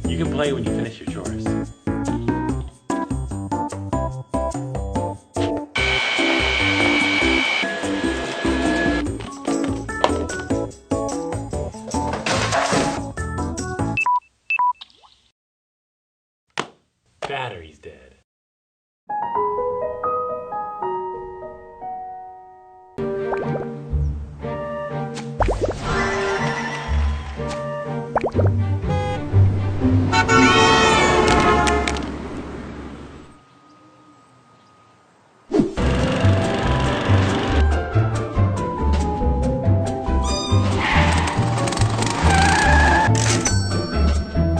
You can play when you finish your chores. Battery's dead.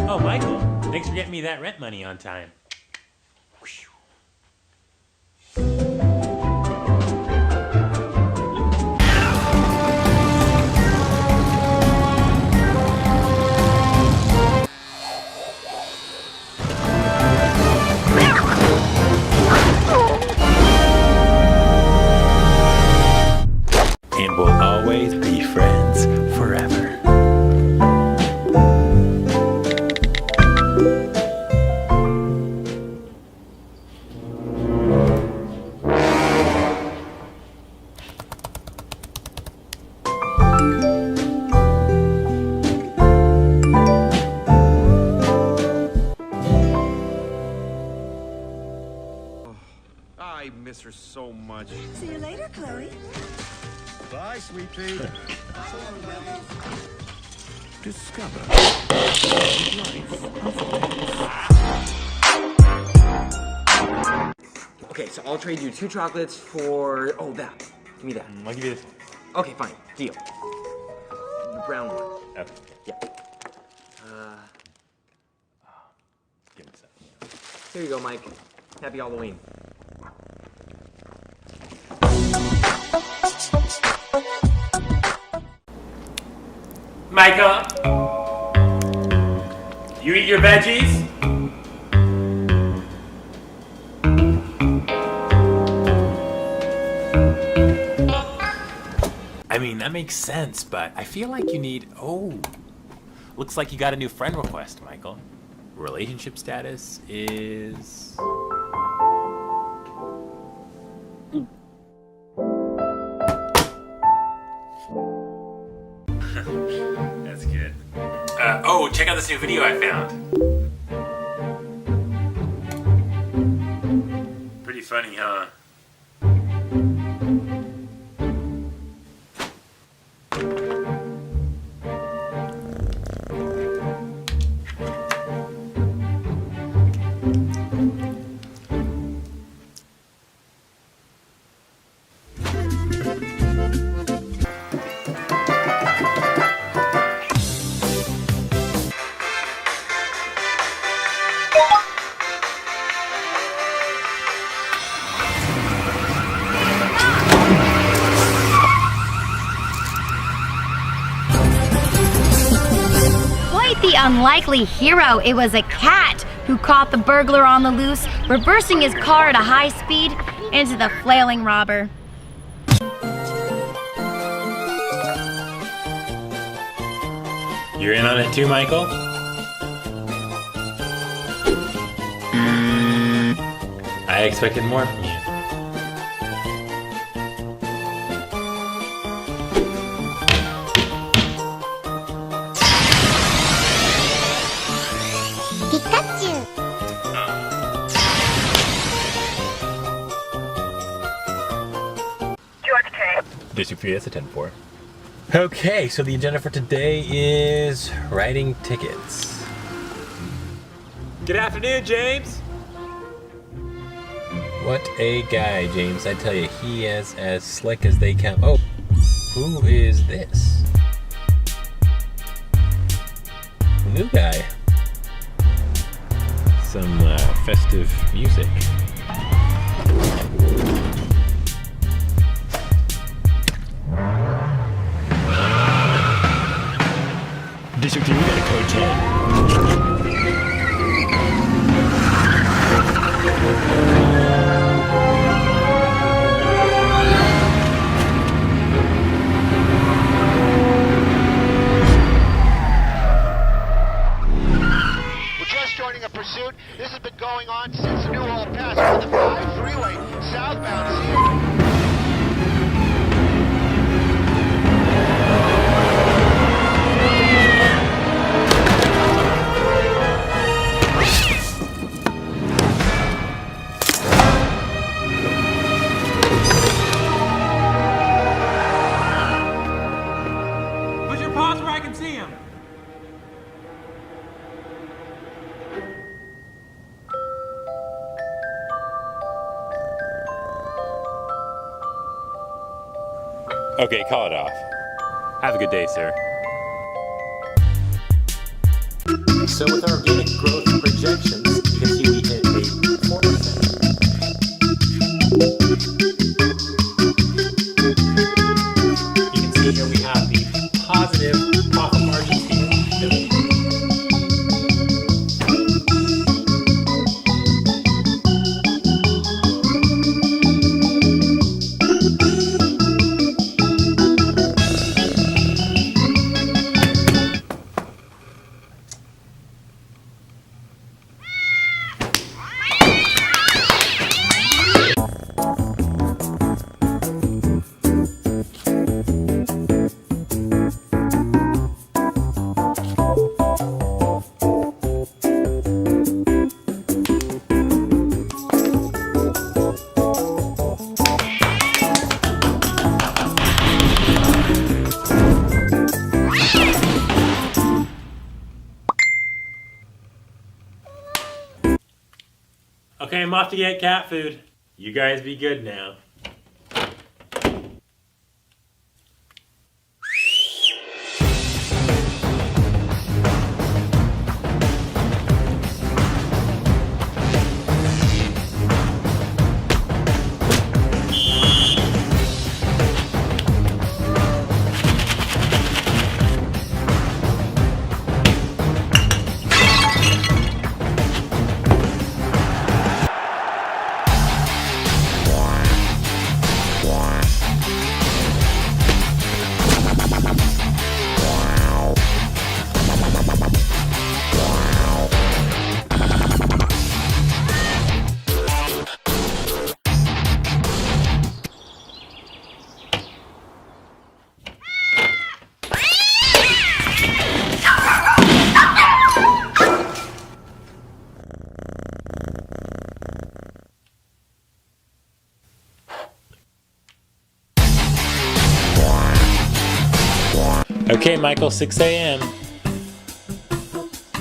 Oh, Michael, thanks for getting me that rent money on time. And we'll always be friends forever. I miss her so much. See you later, Chloe. Bye, sweet pea. Discover. Okay, so I'll trade you 2 chocolates for... Oh, that. Give me that. I'll give you this one. Okay, fine. Deal. The brown one. Okay. Yeah. Give me some. Here you go, Mike. Happy Halloween. Michael, you eat your veggies? I mean, that makes sense, but I feel like you need... Oh, looks like you got a new friend request, Michael. Relationship status is... That's good. Oh, check out this new video I found. Pretty funny, huh? Quite the unlikely hero. It was a cat who caught the burglar on the loose, reversing his car at a high speed into the flailing robber. You're in on it too, Michael? I expected more from you. District 3, that's a 10-4. Okay, so the agenda for today is writing tickets. Good afternoon, James. What a guy, James. I tell you, he is as slick as they come. Oh, who is this? New guy. Some festive music. District 3, we got a code 10. going on since Newhall Pass for the 5 freeway southbound. Put your paws where I can see him. Okay, call it off. Have a good day, sir. So with our organic growth projections, you can see we hit a 4%. You can see here we have the positive profit margins here. Okay, I'm off to get cat food. You guys be good now. Okay, Michael, 6 a.m.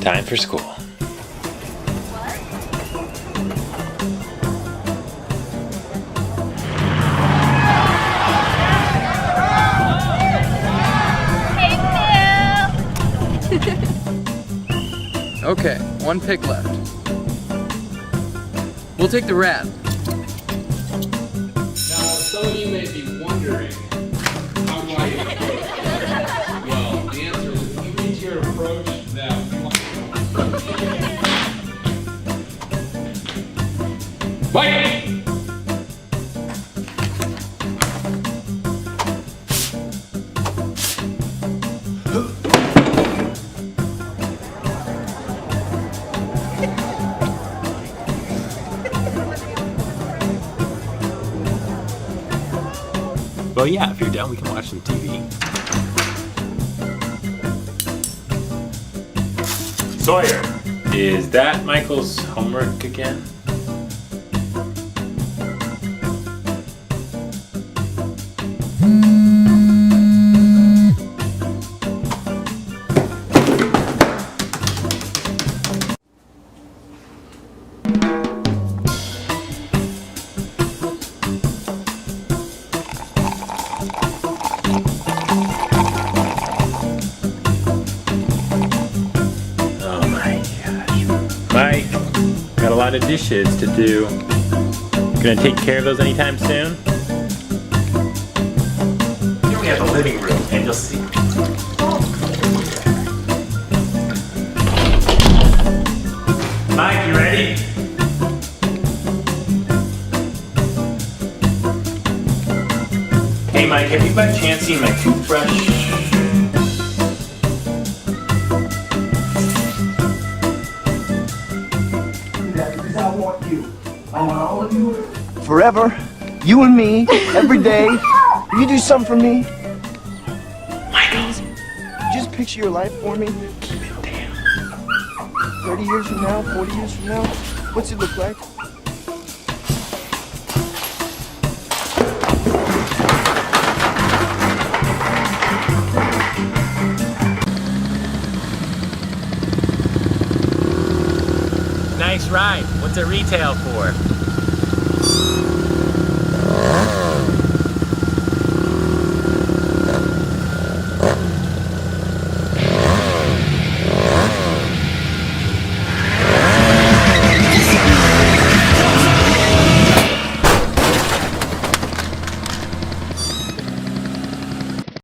Time for school. Okay, one pick left. We'll take the rat. Now, some of you may be wondering, how do I approach this? Well, the answer is if you need your approach that Mike! Well, yeah, if you're down, we can watch some TV. Sawyer, is that Michael's homework again? Mike, got a lot of dishes to do. Gonna take care of those anytime soon? Here we have the living room, and you'll see. Mike, you ready? Hey Mike, have you by chance seen my toothbrush? forever, you and me, every day. Will you do something for me? Michael, just picture your life for me. Keep it down. 30 years from now, 40 years from now, what's it look like? Nice ride. What's it retail for?